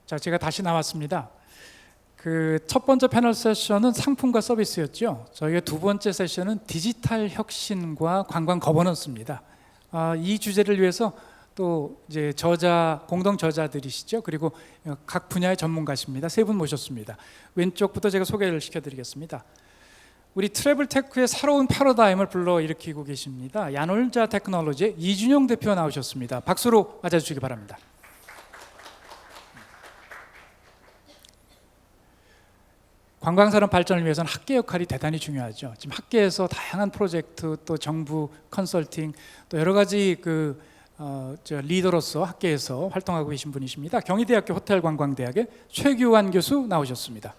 자, 제가 다시 나왔습니다. 그 첫 번째 패널 세션은 상품과 서비스였죠. 저희의 두 번째 세션은 디지털 혁신과 관광 거버넌스입니다. 이 주제를 위해서 또 이제 공동 저자들이시죠. 그리고 각 분야의 전문가십니다. 세 분 모셨습니다. 왼쪽부터 제가 소개를 시켜드리겠습니다. 우리 트래블테크의 새로운 패러다임을 불러일으키고 계십니다. 야놀자 테크놀로지의 이준용 대표 나오셨습니다. 박수로 맞아주시기 바랍니다. 관광산업 발전을 위해서는 학계 역할이 대단히 중요하죠. 지금 학계에서 다양한 프로젝트, 또 정부 컨설팅, 또 여러 가지 리더로서 학계에서 활동하고 계신 분이십니다. 경희대학교 호텔관광대학의 최규환 교수 나오셨습니다.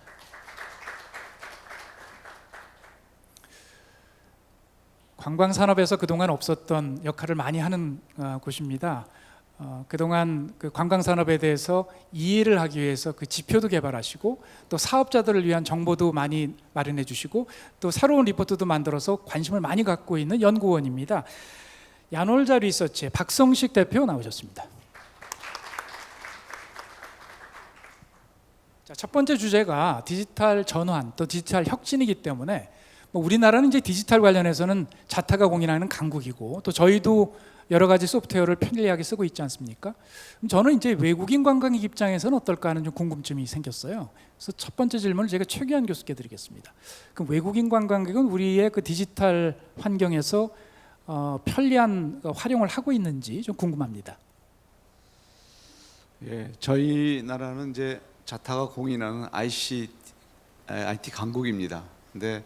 관광산업에서 그동안 없었던 역할을 많이 하는 곳입니다. 그동안 그 관광산업에 대해서 이해를 하기 위해서 그 지표도 개발하시고 또 사업자들을 위한 정보도 많이 마련해 주시고 또 새로운 리포트도 만들어서 관심을 많이 갖고 있는 연구원입니다. 야놀자 리서치의 박성식 대표 나오셨습니다. 자, 첫 번째 주제가 디지털 전환 또 디지털 혁신이기 때문에 우리나라는 이제 디지털 관련해서는 자타가 공인하는 강국이고 또 저희도 여러 가지 소프트웨어를 편리하게 쓰고 있지 않습니까? 그럼 저는 이제 외국인 관광객 입장에서는 어떨까 하는 좀 궁금증이 생겼어요. 그래서 첫 번째 질문을 제가 최규환 교수께 드리겠습니다. 그럼 외국인 관광객은 우리의 그 디지털 환경에서 편리한 활용을 하고 있는지 좀 궁금합니다. 예, 저희 나라는 이제 자타가 공인하는 IT 강국입니다. 근데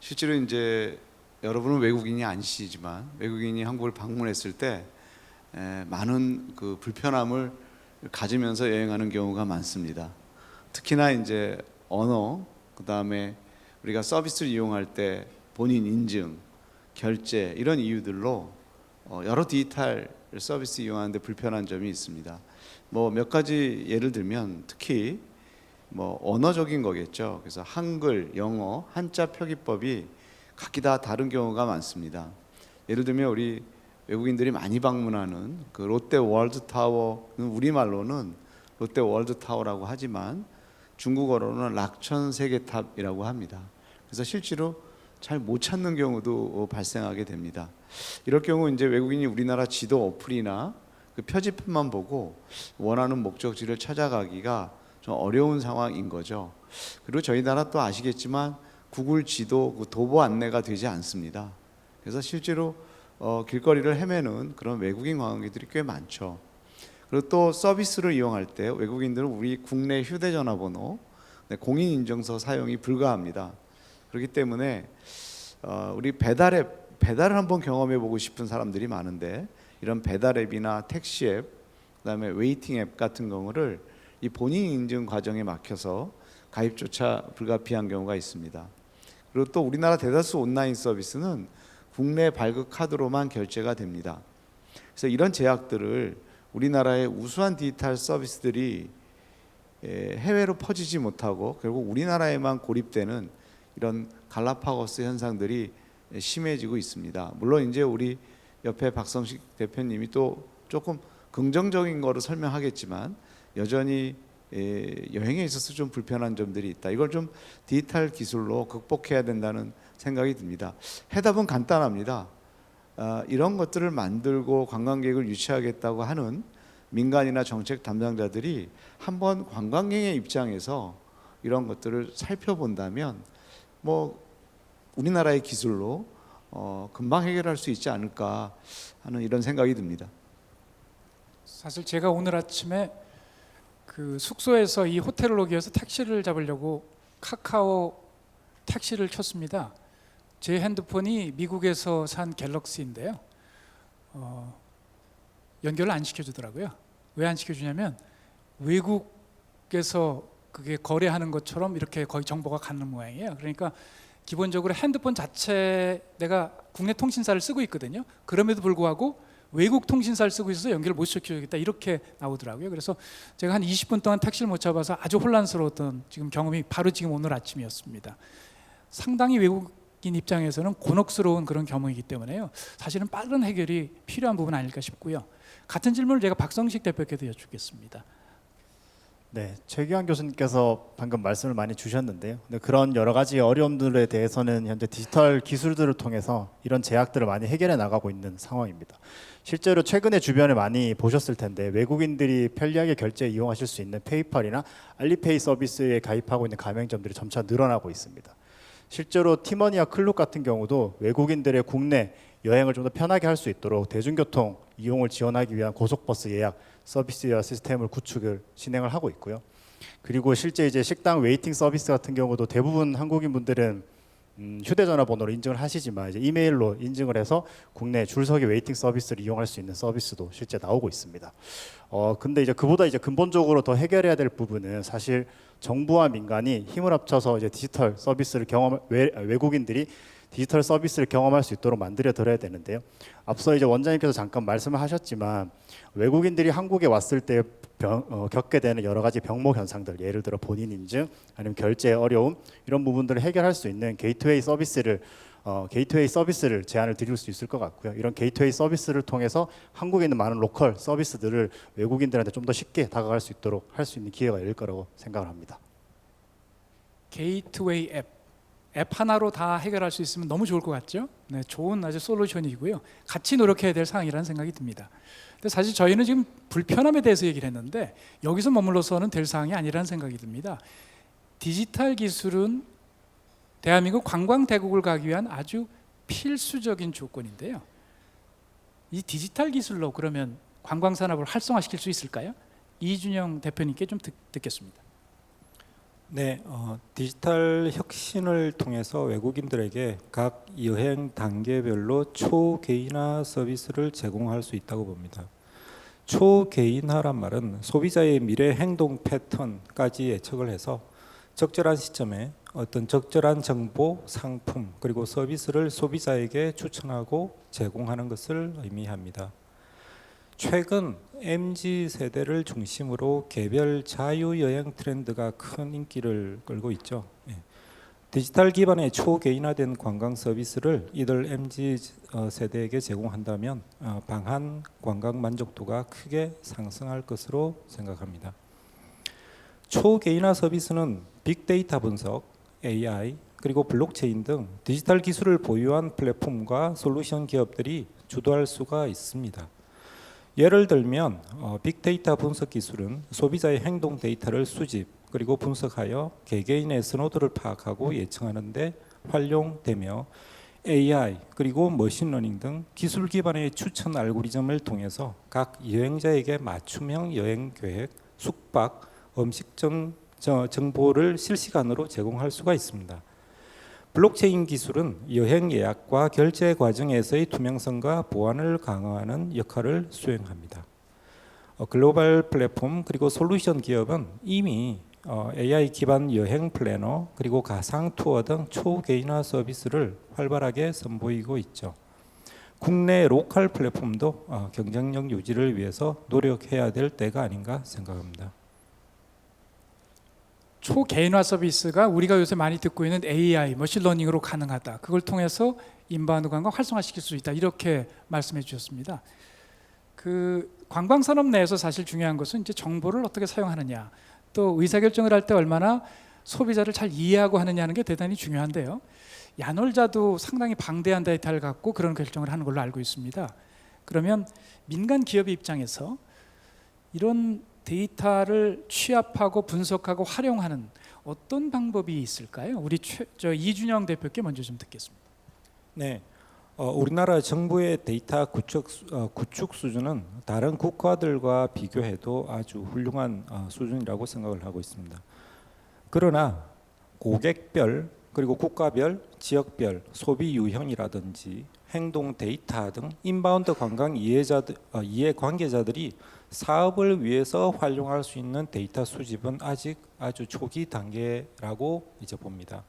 실제로 이제 여러분은 외국인이 아니시지만 외국인이 한국을 방문했을 때 많은 그 불편함을 가지면서 여행하는 경우가 많습니다. 특히나 이제 언어, 그다음에 우리가 서비스를 이용할 때 본인 인증, 결제 이런 이유들로 여러 디지털 서비스 이용하는데 불편한 점이 있습니다. 뭐 몇 가지 예를 들면 특히 뭐 언어적인 거겠죠. 그래서 한글, 영어, 한자 표기법이 각기 다 다른 경우가 많습니다. 예를 들면 우리 외국인들이 많이 방문하는 그 롯데 월드타워는 우리말로는 롯데 월드타워라고 하지만 중국어로는 락천 세계탑이라고 합니다. 그래서 실제로 잘 못 찾는 경우도 발생하게 됩니다. 이럴 경우 이제 외국인이 우리나라 지도 어플이나 그 표지판만 보고 원하는 목적지를 찾아가기가 좀 어려운 상황인 거죠. 그리고 저희 나라 또 아시겠지만 구글 지도 그 도보 안내가 되지 않습니다. 그래서 실제로 길거리를 헤매는 그런 외국인 관광객들이 꽤 많죠. 그리고 또 서비스를 이용할 때 외국인들은 우리 국내 휴대전화번호, 공인인증서 사용이 불가합니다. 그렇기 때문에 우리 배달을 한번 경험해 보고 싶은 사람들이 많은데 이런 배달 앱이나 택시 앱, 그다음에 웨이팅 앱 같은 경우를 이 본인 인증 과정에 막혀서 가입조차 불가피한 경우가 있습니다. 그리고 또 우리나라 대다수 온라인 서비스는 국내 발급 카드로만 결제가 됩니다. 그래서 이런 제약들을 우리나라의 우수한 디지털 서비스들이 해외로 퍼지지 못하고 결국 우리나라에만 고립되는 이런 갈라파고스 현상들이 심해지고 있습니다. 물론 이제 우리 옆에 박성식 대표님이 또 조금 긍정적인 거로 설명하겠지만 여전히 여행에 있어서 좀 불편한 점들이 있다. 이걸 좀 디지털 기술로 극복해야 된다는 생각이 듭니다. 해답은 간단합니다. 이런 것들을 만들고 관광객을 유치하겠다고 하는 민간이나 정책 담당자들이 한번 관광객의 입장에서 이런 것들을 살펴본다면 뭐 우리나라의 기술로 금방 해결할 수 있지 않을까 하는 이런 생각이 듭니다. 사실 제가 오늘 아침에 그 숙소에서 이 호텔을 오기 위해서 택시를 잡으려고 카카오 택시를 켰습니다. 제 핸드폰이 미국에서 산 갤럭시인데요. 연결을 안 시켜주더라고요. 왜 안 시켜주냐면 외국에서 그게 거래하는 것처럼 이렇게 거의 정보가 가는 모양이에요. 그러니까 기본적으로 핸드폰 자체 내가 국내 통신사를 쓰고 있거든요. 그럼에도 불구하고 외국 통신사를 쓰고 있어서 연결을 못 시켜주겠다 이렇게 나오더라고요. 그래서 제가 한 20분 동안 택시를 못 잡아서 아주 혼란스러웠던 지금 경험이 바로 지금 오늘 아침이었습니다. 상당히 외국인 입장에서는 곤혹스러운 그런 경험이기 때문에요. 사실은 빠른 해결이 필요한 부분 아닐까 싶고요. 같은 질문을 제가 박성식 대표께도 여쭙겠습니다. 네, 최기환 교수님께서 방금 말씀을 많이 주셨는데요. 근데 그런 여러 가지 어려움들에 대해서는 현재 디지털 기술들을 통해서 이런 제약들을 많이 해결해 나가고 있는 상황입니다. 실제로 최근에 주변에 많이 보셨을 텐데 외국인들이 편리하게 결제 이용하실 수 있는 페이팔이나 알리페이 서비스에 가입하고 있는 가맹점들이 점차 늘어나고 있습니다. 실제로 티머니와 클룩 같은 경우도 외국인들의 국내 여행을 좀 더 편하게 할 수 있도록 대중교통 이용을 지원하기 위한 고속버스 예약 서비스와 시스템을 구축을 진행을 하고 있고요. 그리고 실제 이제 식당 웨이팅 서비스 같은 경우도 대부분 한국인 분들은 휴대전화 번호로 인증을 하시지만 이제 이메일로 인증을 해서 국내 줄서기 웨이팅 서비스를 이용할 수 있는 서비스도 실제 나오고 있습니다. 근데 이제 그보다 이제 근본적으로 더 해결해야 될 부분은 사실 정부와 민간이 힘을 합쳐서 이제 디지털 서비스를 외국인들이 디지털 서비스를 경험할 수 있도록 만들어 드려야 되는데요. 앞서 이제 원장님께서 잠깐 말씀을 하셨지만 외국인들이 한국에 왔을 때 겪게 되는 여러 가지 병목 현상들, 예를 들어 본인 인증, 아니면 결제 어려움 이런 부분들을 해결할 수 있는 게이트웨이 서비스를 제안을 드릴 수 있을 것 같고요. 이런 게이트웨이 서비스를 통해서 한국에 있는 많은 로컬 서비스들을 외국인들한테 좀 더 쉽게 다가갈 수 있도록 할 수 있는 기회가 열릴 거라고 생각을 합니다. 게이트웨이 앱 하나로 다 해결할 수 있으면 너무 좋을 것 같죠? 네, 좋은 아주 솔루션이고요. 같이 노력해야 될 상황이라는 생각이 듭니다. 근데 사실 저희는 지금 불편함에 대해서 얘기를 했는데 여기서 머물러서는 될 사항이 아니라는 생각이 듭니다. 디지털 기술은 대한민국 관광 대국을 가기 위한 아주 필수적인 조건인데요. 이 디지털 기술로 그러면 관광 산업을 활성화시킬 수 있을까요? 이준영 대표님께 좀 듣겠습니다. 네, 디지털 혁신을 통해서 외국인들에게 각 여행 단계별로 초개인화 서비스를 제공할 수 있다고 봅니다. 초개인화란 말은 소비자의 미래 행동 패턴까지 예측을 해서 적절한 시점에 어떤 적절한 정보, 상품 그리고 서비스를 소비자에게 추천하고 제공하는 것을 의미합니다. 최근 MZ세대를 중심으로 개별 자유여행 트렌드가 큰 인기를 끌고 있죠. 디지털 기반의 초개인화된 관광 서비스를 이들 MZ세대에게 제공한다면 방한 관광 만족도가 크게 상승할 것으로 생각합니다. 초개인화 서비스는 빅데이터 분석, AI, 그리고 블록체인 등 디지털 기술을 보유한 플랫폼과 솔루션 기업들이 주도할 수가 있습니다. 예를 들면 빅데이터 분석 기술은 소비자의 행동 데이터를 수집 그리고 분석하여 개개인의 선호도를 파악하고 예측하는 데 활용되며 AI 그리고 머신러닝 등 기술 기반의 추천 알고리즘을 통해서 각 여행자에게 맞춤형 여행 계획, 숙박, 음식 정보를 실시간으로 제공할 수가 있습니다. 블록체인 기술은 여행 예약과 결제 과정에서의 투명성과 보안을 강화하는 역할을 수행합니다. 글로벌 플랫폼 그리고 솔루션 기업은 이미 AI 기반 여행 플래너 그리고 가상 투어 등 초개인화 서비스를 활발하게 선보이고 있죠. 국내 로컬 플랫폼도 경쟁력 유지를 위해서 노력해야 될 때가 아닌가 생각합니다. 초개인화 서비스가 우리가 요새 많이 듣고 있는 AI, 머신러닝으로 가능하다. 그걸 통해서 인바운드 관광 활성화시킬 수 있다. 이렇게 말씀해 주셨습니다. 그 관광 산업 내에서 사실 중요한 것은 이제 정보를 어떻게 사용하느냐, 또 의사결정을 할 때 얼마나 소비자를 잘 이해하고 하느냐는 게 대단히 중요한데요. 야놀자도 상당히 방대한 데이터를 갖고 그런 결정을 하는 걸로 알고 있습니다. 그러면 민간 기업의 입장에서 이런 데이터를 취합하고 분석하고 활용하는 어떤 방법이 있을까요? 우리 이준영 대표께 먼저 좀 듣겠습니다. 네, 우리나라 정부의 데이터 구축 수준은 다른 국가들과 비교해도 아주 훌륭한 수준이라고 생각을 하고 있습니다. 그러나 고객별 그리고 국가별, 지역별 소비 유형이라든지 행동 데이터 등 인바운드 관광 이해 관계자들이 사업을 위해서 활용할 수 있는 데이터 수집은 아직 아주 초기 단계라고 이제 봅니다.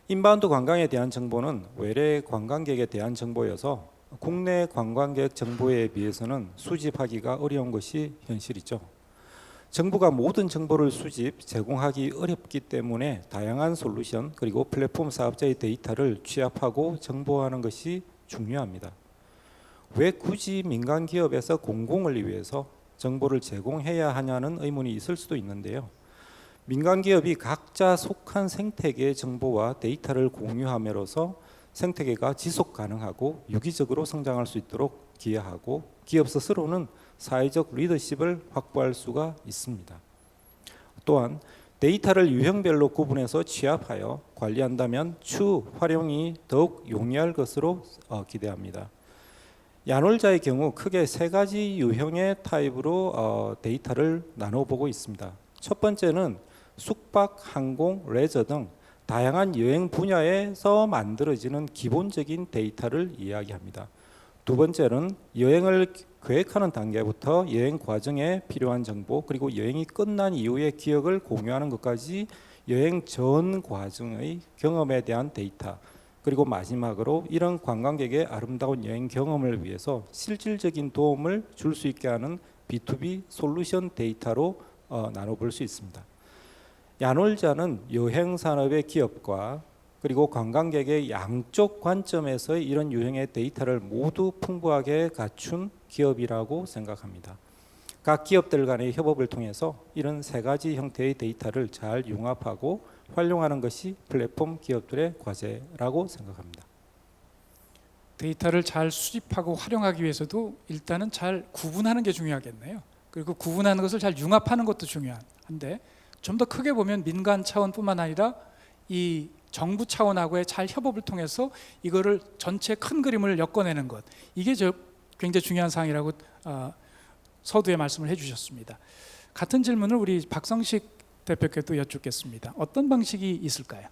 인바운드 관광에 대한 정보는 외래 관광객에 대한 정보여서 국내 관광객 정보에 비해서는 수집하기가 어려운 것이 현실이죠. 정부가 모든 정보를 수집, 제공하기 어렵기 때문에 다양한 솔루션 그리고 플랫폼 사업자의 데이터를 취합하고 정보화하는 것이 중요합니다. 왜 굳이 민간 기업에서 공공을 위해서 정보를 제공해야 하냐는 의문이 있을 수도 있는데요. 민간 기업이 각자 속한 생태계의 정보와 데이터를 공유함으로써 생태계가 지속 가능하고 유기적으로 성장할 수 있도록 기여하고 기업 스스로는 사회적 리더십을 확보할 수가 있습니다. 또한 데이터를 유형별로 구분해서 취합하여 관리한다면 추후 활용이 더욱 용이할 것으로 기대합니다. 야놀자의 경우 크게 세 가지 유형의 타입으로 데이터를 나눠보고 있습니다. 첫 번째는 숙박, 항공, 레저 등 다양한 여행 분야에서 만들어지는 기본적인 데이터를 이야기합니다. 두 번째는 여행을 계획하는 단계부터 여행 과정에 필요한 정보, 그리고 여행이 끝난 이후의 기억을 공유하는 것까지 여행 전 과정의 경험에 대한 데이터, 그리고 마지막으로 이런 관광객의 아름다운 여행 경험을 위해서 실질적인 도움을 줄 수 있게 하는 B2B 솔루션 데이터로 나눠볼 수 있습니다. 야놀자는 여행 산업의 기업과 그리고 관광객의 양쪽 관점에서의 이런 유형의 데이터를 모두 풍부하게 갖춘 기업이라고 생각합니다. 각 기업들 간의 협업을 통해서 이런 세 가지 형태의 데이터를 잘 융합하고 활용하는 것이 플랫폼 기업들의 과제라고 생각합니다. 데이터를 잘 수집하고 활용하기 위해서도 일단은 잘 구분하는 게 중요하겠네요. 그리고 구분하는 것을 잘 융합하는 것도 중요한데 좀 더 크게 보면 민간 차원뿐만 아니라 이 정부 차원하고의 잘 협업을 통해서 이거를 전체 큰 그림을 엮어내는 것, 이게 굉장히 중요한 사항이라고 서두에 말씀을 해주셨습니다. 같은 질문을 우리 박성식 대표께도 여쭙겠습니다. 어떤 방식이 있을까요?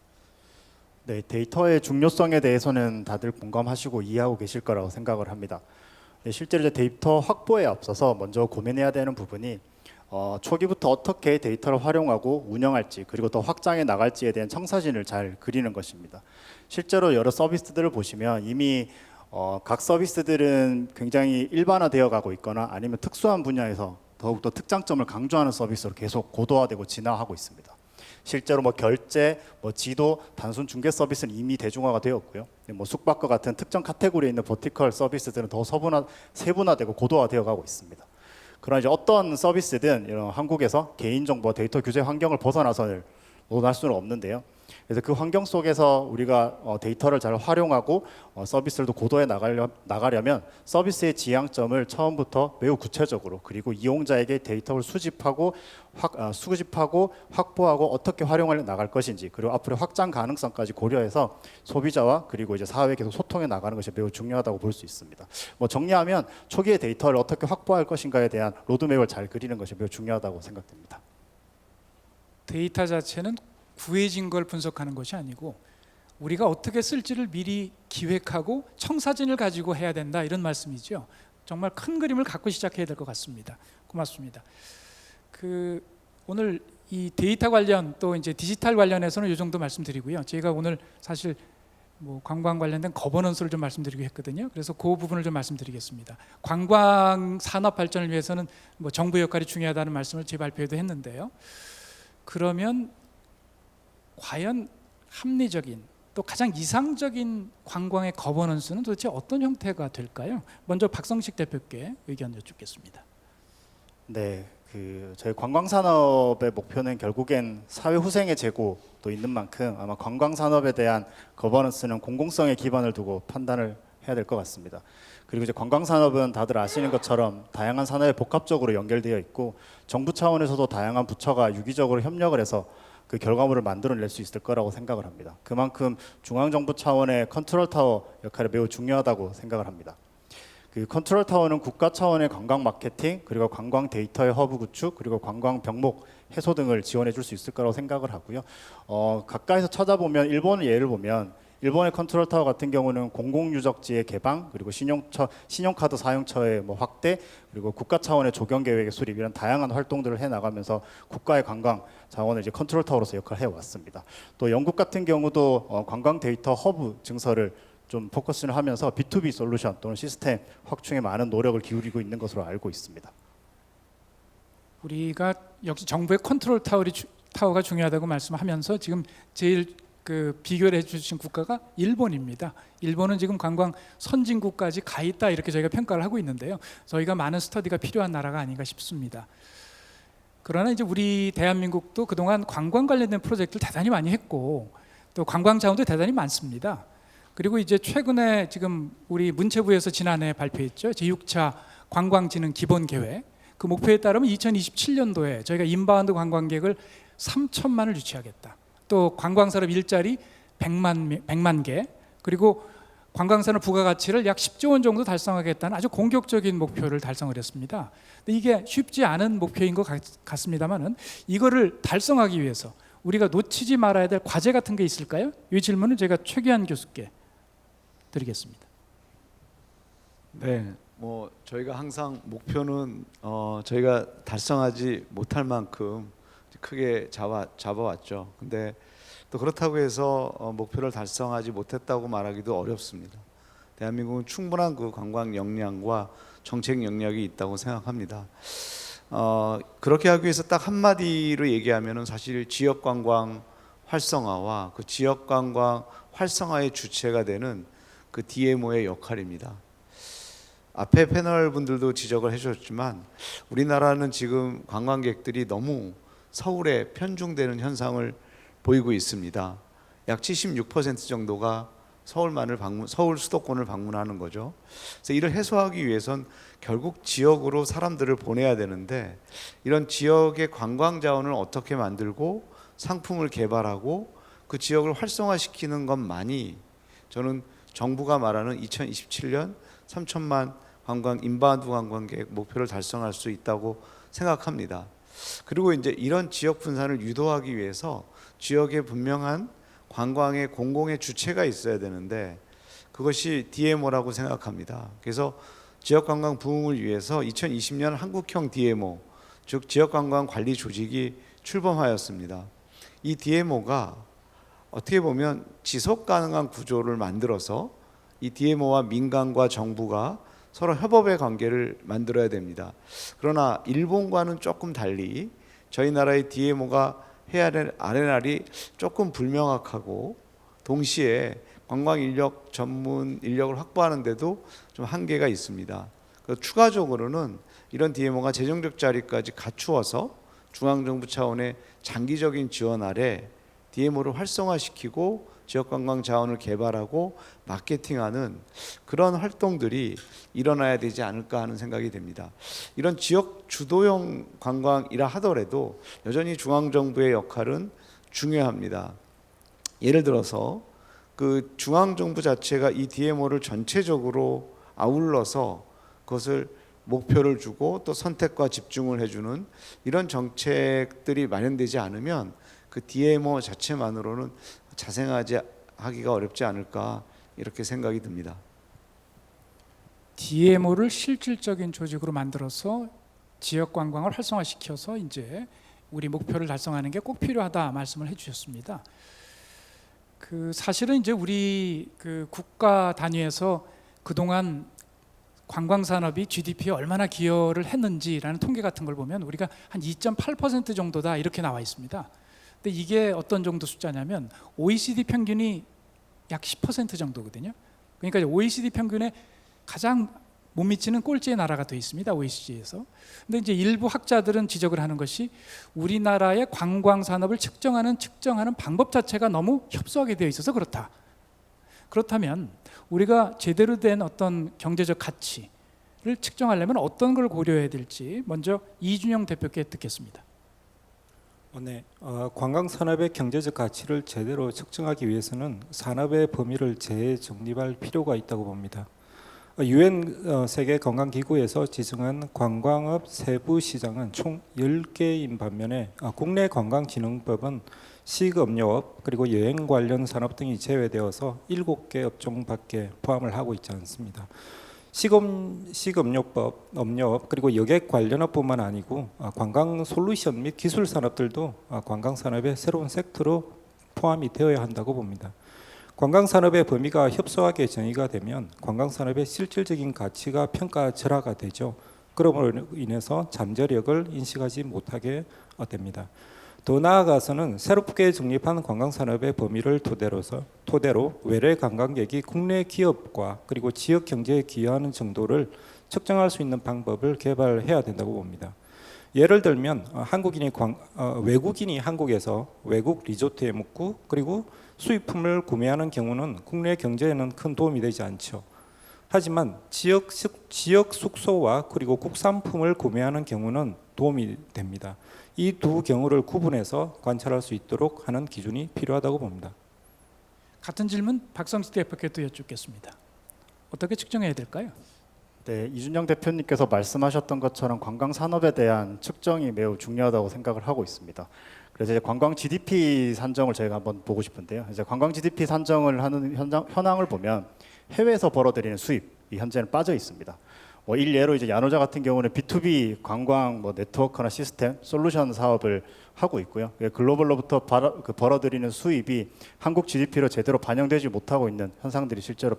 네, 데이터의 중요성에 대해서는 다들 공감하시고 이해하고 계실 거라고 생각을 합니다. 네, 실제로 이제 데이터 확보에 앞서서 먼저 고민해야 되는 부분이 초기부터 어떻게 데이터를 활용하고 운영할지, 그리고 더 확장해 나갈지에 대한 청사진을 잘 그리는 것입니다. 실제로 여러 서비스들을 보시면 이미 각 서비스들은 굉장히 일반화되어 가고 있거나 아니면 특수한 분야에서 더욱더 특장점을 강조하는 서비스로 계속 고도화되고 진화하고 있습니다. 실제로 결제, 지도, 단순 중개 서비스는 이미 대중화가 되었고요. 숙박과 같은 특정 카테고리에 있는 버티컬 서비스들은 더 세분화되고 고도화되어 가고 있습니다. 그러나 이제 어떤 서비스든 이런 한국에서 개인정보 데이터 규제 환경을 벗어나서 논할 수는 없는데요. 그래서 그 환경 속에서 우리가 데이터를 잘 활용하고 서비스를 더 고도해 나가려면 서비스의 지향점을 처음부터 매우 구체적으로, 그리고 이용자에게 데이터를 수집하고 확보하고 어떻게 활용해 나갈 것인지, 그리고 앞으로 확장 가능성까지 고려해서 소비자와 그리고 이제 사회에 계속 소통해 나가는 것이 매우 중요하다고 볼 수 있습니다. 정리하면 초기에 데이터를 어떻게 확보할 것인가에 대한 로드맵을 잘 그리는 것이 매우 중요하다고 생각됩니다. 데이터 자체는 구해진 걸 분석하는 것이 아니고 우리가 어떻게 쓸지를 미리 기획하고 청사진을 가지고 해야 된다, 이런 말씀이죠. 정말 큰 그림을 갖고 시작해야 될 것 같습니다. 고맙습니다. 오늘 이 데이터 관련 또 이제 디지털 관련해서는 이 정도 말씀드리고요. 제가 오늘 사실 관광 관련된 거버넌스를 좀 말씀드리고 했거든요. 그래서 그 부분을 좀 말씀드리겠습니다. 관광 산업 발전을 위해서는 정부 역할이 중요하다는 말씀을 제 발표에도 했는데요. 그러면 과연 합리적인 또 가장 이상적인 관광의 거버넌스는 도대체 어떤 형태가 될까요? 먼저 박성식 대표께 의견 여쭙겠습니다. 네, 저희 관광 산업의 목표는 결국엔 사회 후생의 제고도 있는 만큼 아마 관광 산업에 대한 거버넌스는 공공성에 기반을 두고 판단을 해야 될 것 같습니다. 그리고 이제 관광 산업은 다들 아시는 것처럼 다양한 산업에 복합적으로 연결되어 있고 정부 차원에서도 다양한 부처가 유기적으로 협력을 해서 그 결과물을 만들어낼 수 있을 거라고 생각을 합니다. 그만큼 중앙정부 차원의 컨트롤 타워 역할이 매우 중요하다고 생각을 합니다. 그 컨트롤 타워는 국가 차원의 관광 마케팅, 그리고 관광 데이터의 허브 구축, 그리고 관광 병목 해소 등을 지원해 줄 수 있을 거라고 생각을 하고요. 가까이서 찾아보면 일본의 예를 보면 일본의 컨트롤 타워 같은 경우는 공공유적지의 개방, 그리고 신용카드 사용처의 확대, 그리고 국가 차원의 조경 계획의 수립, 이런 다양한 활동들을 해 나가면서 국가의 관광 자원을 이제 컨트롤 타워로서 역할을 해 왔습니다. 또 영국 같은 경우도 관광 데이터 허브 증설을 좀 포커스를 하면서 B2B 솔루션 또는 시스템 확충에 많은 노력을 기울이고 있는 것으로 알고 있습니다. 우리가 역시 정부의 컨트롤 타워가 중요하다고 말씀하면서 지금 제일 그 비교를 해주신 국가가 일본입니다. 일본은 지금 관광 선진국까지 가 있다 이렇게 저희가 평가를 하고 있는데요. 저희가 많은 스터디가 필요한 나라가 아닌가 싶습니다. 그러나 이제 우리 대한민국도 그동안 관광 관련된 프로젝트를 대단히 많이 했고 또 관광 자원도 대단히 많습니다. 그리고 이제 최근에 지금 우리 문체부에서 지난해 발표했죠. 제6차 관광진흥 기본계획. 그 목표에 따르면 2027년도에 저희가 인바운드 관광객을 3천만을 유치하겠다. 또 관광산업 일자리 100만 개, 그리고 관광산업 부가가치를 약 10조 원 정도 달성하겠다는 아주 공격적인 목표를 달성을 했습니다. 근데 이게 쉽지 않은 목표인 것 같습니다만은 이거를 달성하기 위해서 우리가 놓치지 말아야 될 과제 같은 게 있을까요? 이 질문은 제가 최기한 교수께 드리겠습니다. 네, 뭐 저희가 항상 목표는 저희가 달성하지 못할 만큼 크게 잡아왔죠. 근데 또 그렇다고 해서 목표를 달성하지 못했다고 말하기도 어렵습니다. 대한민국은 충분한 그 관광 역량과 정책 역량이 있다고 생각합니다. 그렇게 하기 위해서 딱 한마디로 얘기하면은 사실 지역 관광 활성화와 그 지역 관광 활성화의 주체가 되는 그 DMO의 역할입니다. 앞에 패널 분들도 지적을 해주셨지만 우리나라는 지금 관광객들이 너무 서울에 편중되는 현상을 보이고 있습니다. 약 76% 정도가 서울 수도권을 방문하는 거죠. 그래서 이를 해소하기 위해선 결국 지역으로 사람들을 보내야 되는데 이런 지역의 관광 자원을 어떻게 만들고 상품을 개발하고 그 지역을 활성화시키는 것만이 저는 정부가 말하는 2027년 3천만 인바운드 관광객 목표를 달성할 수 있다고 생각합니다. 그리고 이제 이런 지역 분산을 유도하기 위해서 지역에 분명한 관광의 공공의 주체가 있어야 되는데 그것이 DMO라고 생각합니다. 그래서 지역 관광 부흥을 위해서 2020년 한국형 DMO, 즉 지역 관광 관리 조직이 출범하였습니다. 이 DMO가 어떻게 보면 지속 가능한 구조를 만들어서 이 DMO와 민간과 정부가 서로 협업의 관계를 만들어야 됩니다. 그러나 일본과는 조금 달리 저희 나라의 DMO가 해야 될 RNR이 조금 불명확하고 동시에 관광 인력 전문 인력을 확보하는데도 좀 한계가 있습니다. 그래서 추가적으로는 이런 DMO가 재정적 자리까지 갖추어서 중앙정부 차원의 장기적인 지원 아래 DMO를 활성화시키고 지역관광 자원을 개발하고 마케팅하는 그런 활동들이 일어나야 되지 않을까 하는 생각이 됩니다. 이런 지역 주도형 관광이라 하더라도 여전히 중앙정부의 역할은 중요합니다. 예를 들어서 그 중앙정부 자체가 이 DMO를 전체적으로 아울러서 그것을 목표를 주고 또 선택과 집중을 해주는 이런 정책들이 마련되지 않으면 그 DMO 자체만으로는 하기가 어렵지 않을까 이렇게 생각이 듭니다. DMO를 실질적인 조직으로 만들어서 지역 관광을 활성화시켜서 이제 우리 목표를 달성하는 게 꼭 필요하다 말씀을 해주셨습니다. 그 사실은 이제 우리 그 국가 단위에서 그동안 관광 산업이 GDP에 얼마나 기여를 했는지라는 통계 같은 걸 보면 우리가 한 2.8% 정도다 이렇게 나와 있습니다. 근데 이게 어떤 정도 숫자냐면 OECD 평균이 약 10% 정도거든요. 그러니까 OECD 평균에 가장 못 미치는 꼴찌의 나라가 되어 있습니다. OECD에서. 근데 이제 일부 학자들은 지적을 하는 것이 우리나라의 관광 산업을 측정하는 방법 자체가 너무 협소하게 되어 있어서 그렇다. 그렇다면 우리가 제대로 된 어떤 경제적 가치를 측정하려면 어떤 걸 고려해야 될지 먼저 이준영 대표께 듣겠습니다. 네, 관광 산업의 경제적 가치를 제대로 측정하기 위해서는 산업의 범위를 재정립할 필요가 있다고 봅니다. 유엔 세계 건강 기구에서 지정한 관광업 세부 시장은 총 10개인 반면에 국내 관광진흥법은 식음료업 그리고 여행 관련 산업 등이 제외되어서 7개 업종밖에 포함을 하고 있지 않습니다. 식음료법, 음료업 그리고 여객 관련업뿐만 아니고 관광 솔루션 및 기술 산업들도 관광 산업의 새로운 섹터로 포함이 되어야 한다고 봅니다. 관광 산업의 범위가 협소하게 정의가 되면 관광 산업의 실질적인 가치가 평가절하가 되죠. 그러므로 인해서 잠재력을 인식하지 못하게 됩니다. 더 나아가서는 새롭게 정립한 관광산업의 범위를 토대로 외래 관광객이 국내 기업과 그리고 지역 경제에 기여하는 정도를 측정할 수 있는 방법을 개발해야 된다고 봅니다. 예를 들면 외국인이 한국에서 외국 리조트에 묵고 그리고 수입품을 구매하는 경우는 국내 경제에는 큰 도움이 되지 않죠. 하지만 지역 숙소와 그리고 국산품을 구매하는 경우는 도움이 됩니다. 이 두 경우를 구분해서 관찰할 수 있도록 하는 기준이 필요하다고 봅니다. 같은 질문 박성식 대표께도 여쭙겠습니다. 어떻게 측정해야 될까요? 네, 이준영 대표님께서 말씀하셨던 것처럼 관광 산업에 대한 측정이 매우 중요하다고 생각을 하고 있습니다. 그래서 이제 관광 GDP 산정을 저희가 한번 보고 싶은데요. 이제 관광 GDP 산정을 하는 현황을 보면 해외에서 벌어들이는 수입이 현재는 빠져 있습니다. 일례로 이제 야노자 같은 경우는 B2B 관광 네트워크나 시스템 솔루션 사업을 하고 있고요. 글로벌로부터 벌어들이는 수입이 한국 GDP로 제대로 반영되지 못하고 있는 현상들이 실제로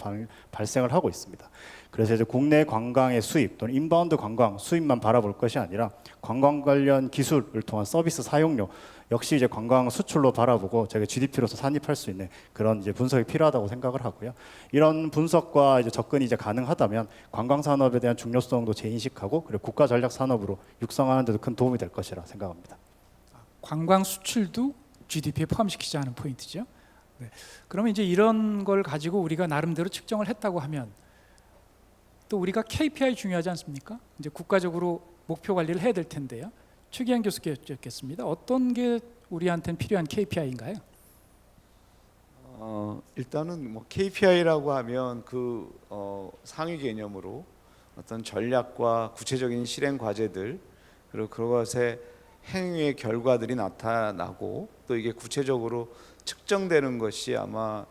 발생을 하고 있습니다. 그래서 이제 국내 관광의 수입 또는 인바운드 관광 수입만 바라볼 것이 아니라 관광 관련 기술을 통한 서비스 사용료 역시 이제 관광 수출로 바라보고 저희가 GDP로서 산입할 수 있는 그런 이제 분석이 필요하다고 생각을 하고요. 이런 분석과 이제 접근이 이제 가능하다면 관광 산업에 대한 중요성도 재인식하고 그리고 국가 전략 산업으로 육성하는 데도 큰 도움이 될 것이라 생각합니다. 관광 수출도 GDP에 포함시키자 하는 포인트죠. 네. 그러면 이제 이런 걸 가지고 우리가 나름대로 측정을 했다고 하면 또 우리가 KPI 중요하지 않습니까? 이제 국가적으로 목표 관리를 해야 될 텐데요. 최기한 교수께 여쭙겠습니다. 어떤 게 우리한테는 필요한 KPI인가요? 일단은 KPI라고 하면 상위 개념으로 어떤 전략과 구체적인 실행 과제들 그리고 그것의 행위의 결과들이 나타나고 또 이게 구체적으로 측정되는 것이 아마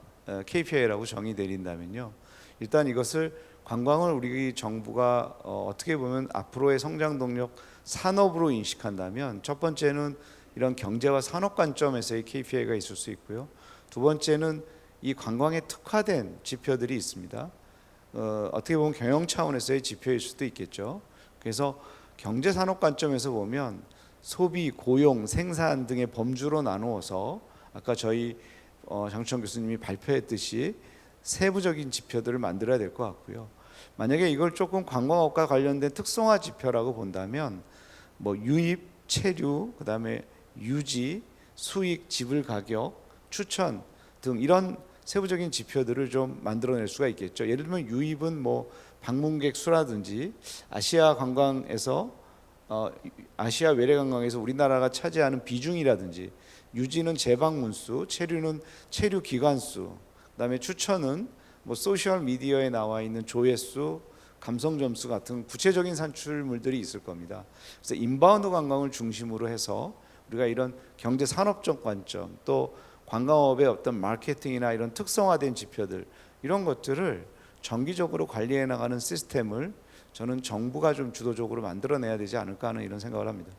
KPI라고 정의되린다면요. 일단 이것을 관광을 우리 정부가 어떻게 보면 앞으로의 성장 동력 산업으로 인식한다면 첫 번째는 이런 경제와 산업 관점에서의 KPI가 있을 수 있고요. 두 번째는 이 관광에 특화된 지표들이 있습니다. 어떻게 보면 경영 차원에서의 지표일 수도 있겠죠. 그래서 경제 산업 관점에서 보면 소비, 고용, 생산 등의 범주로 나누어서 아까 저희 장춘영 교수님이 발표했듯이 세부적인 지표들을 만들어야 될 것 같고요. 만약에 이걸 조금 관광업과 관련된 특성화 지표라고 본다면 유입, 체류, 그다음에 유지, 수익, 지불 가격, 추천 등 이런 세부적인 지표들을 좀 만들어낼 수가 있겠죠. 예를 들면 유입은 방문객 수라든지 아시아 관광에서 아시아 외래 관광에서 우리나라가 차지하는 비중이라든지 유지는 재방문 수, 체류는 체류 기간 수, 그다음에 추천은 소셜 미디어에 나와 있는 조회수, 감성 점수 같은 구체적인 산출물들이 있을 겁니다. 그래서 인바운드 관광을 중심으로 해서 우리가 이런 경제 산업적 관점 또 관광업의 어떤 마케팅이나 이런 특성화된 지표들 이런 것들을 정기적으로 관리해 나가는 시스템을 저는 정부가 좀 주도적으로 만들어내야 되지 않을까 하는 이런 생각을 합니다.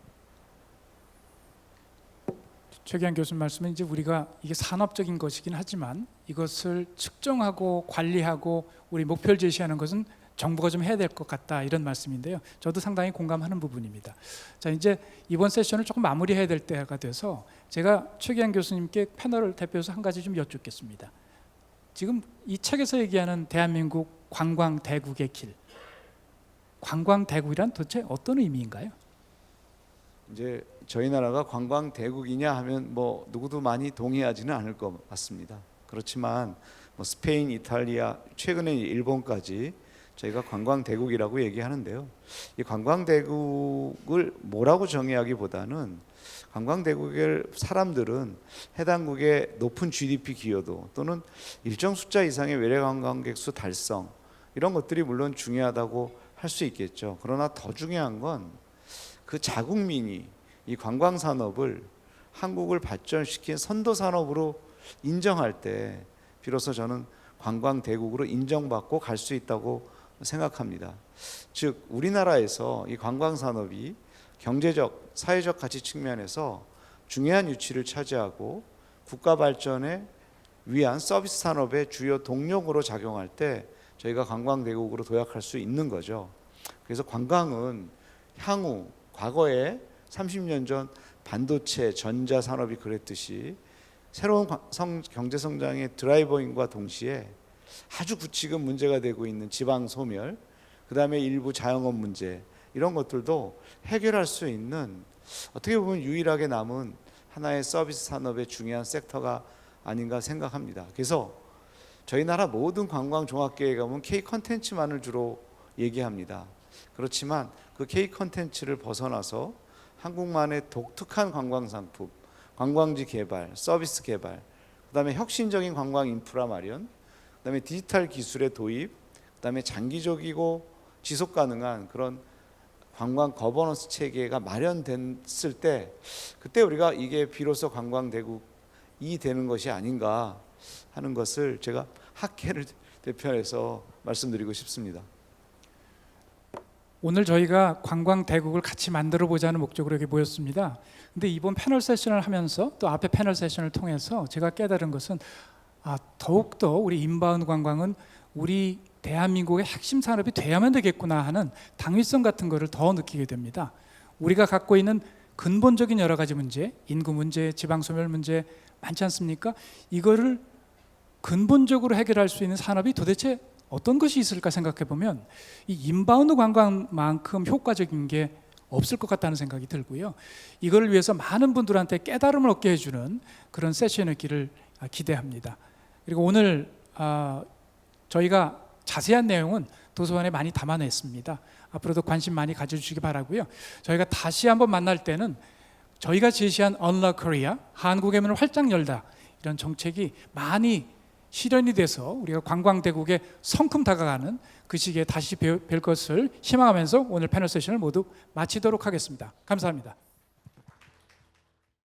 최기한 교수님 말씀은 이제 우리가 이게 산업적인 것이긴 하지만 이것을 측정하고 관리하고 우리 목표를 제시하는 것은 정부가 좀 해야 될 것 같다 이런 말씀인데요. 저도 상당히 공감하는 부분입니다. 자, 이제 이번 세션을 조금 마무리해야 될 때가 돼서 제가 최기한 교수님께 패널을 대표해서 한 가지 좀 여쭙겠습니다. 지금 이 책에서 얘기하는 대한민국 관광 대국의 길, 관광 대국이란 도대체 어떤 의미인가요? 이제 저희 나라가 관광 대국이냐 하면 누구도 많이 동의하지는 않을 것 같습니다. 그렇지만 스페인, 이탈리아, 최근에 일본까지 저희가 관광 대국이라고 얘기하는데요. 이 관광 대국을 뭐라고 정의하기보다는 관광 대국의 사람들은 해당국의 높은 GDP 기여도 또는 일정 숫자 이상의 외래 관광객 수 달성 이런 것들이 물론 중요하다고 할 수 있겠죠. 그러나 더 중요한 건 그 자국민이 이 관광 산업을 한국을 발전시킨 선도 산업으로 인정할 때 비로소 저는 관광 대국으로 인정받고 갈 수 있다고 생각합니다. 즉 우리나라에서 이 관광 산업이 경제적, 사회적 가치 측면에서 중요한 위치를 차지하고 국가 발전에 위한 서비스 산업의 주요 동력으로 작용할 때 저희가 관광 대국으로 도약할 수 있는 거죠. 그래서 관광은 향후 과거에 30년 전 반도체, 전자 산업이 그랬듯이 새로운 경제 성장의 드라이버인과 동시에 아주 지금 문제가 되고 있는 지방 소멸, 그다음에 일부 자영업 문제, 이런 것들도 해결할 수 있는 어떻게 보면 유일하게 남은 하나의 서비스 산업의 중요한 섹터가 아닌가 생각합니다. 그래서 저희 나라 모든 관광 종합계획에 가면 K 컨텐츠만을 주로 얘기합니다. 그렇지만 그 K 컨텐츠를 벗어나서 한국만의 독특한 관광 상품, 관광지 개발, 서비스 개발, 그다음에 혁신적인 관광 인프라 마련, 그다음에 디지털 기술의 도입, 그다음에 장기적이고 지속 가능한 그런 관광 거버넌스 체계가 마련됐을 때, 그때 우리가 이게 비로소 관광 대국이 되는 것이 아닌가 하는 것을 제가 학회를 대표해서 말씀드리고 싶습니다. 오늘 저희가 관광 대국을 같이 만들어 보자는 목적으로 여기 모였습니다. 근데 이번 패널 세션을 하면서 또 앞에 패널 세션을 통해서 제가 깨달은 것은 더욱더 우리 인바운드 관광은 우리 대한민국의 핵심 산업이 돼야만 되겠구나 하는 당위성 같은 거를 더 느끼게 됩니다. 우리가 갖고 있는 근본적인 여러 가지 문제, 인구 문제, 지방 소멸 문제 많지 않습니까? 이거를 근본적으로 해결할 수 있는 산업이 도대체 어떤 것이 있을까 생각해 보면 이 인바운드 관광만큼 효과적인 게 없을 것 같다는 생각이 들고요. 이거를 위해서 많은 분들한테 깨달음을 얻게 해주는 그런 세션이었기를 기대합니다. 그리고 오늘 저희가 자세한 내용은 도서관에 많이 담아냈습니다. 앞으로도 관심 많이 가져주시기 바라고요. 저희가 다시 한번 만날 때는 저희가 제시한 Unlock Korea, 한국의 문을 활짝 열다, 이런 정책이 많이 실현이 돼서 우리가 관광대국에 성큼 다가가는 그 시기에 다시 뵐 것을 희망하면서 오늘 패널 세션을 모두 마치도록 하겠습니다. 감사합니다.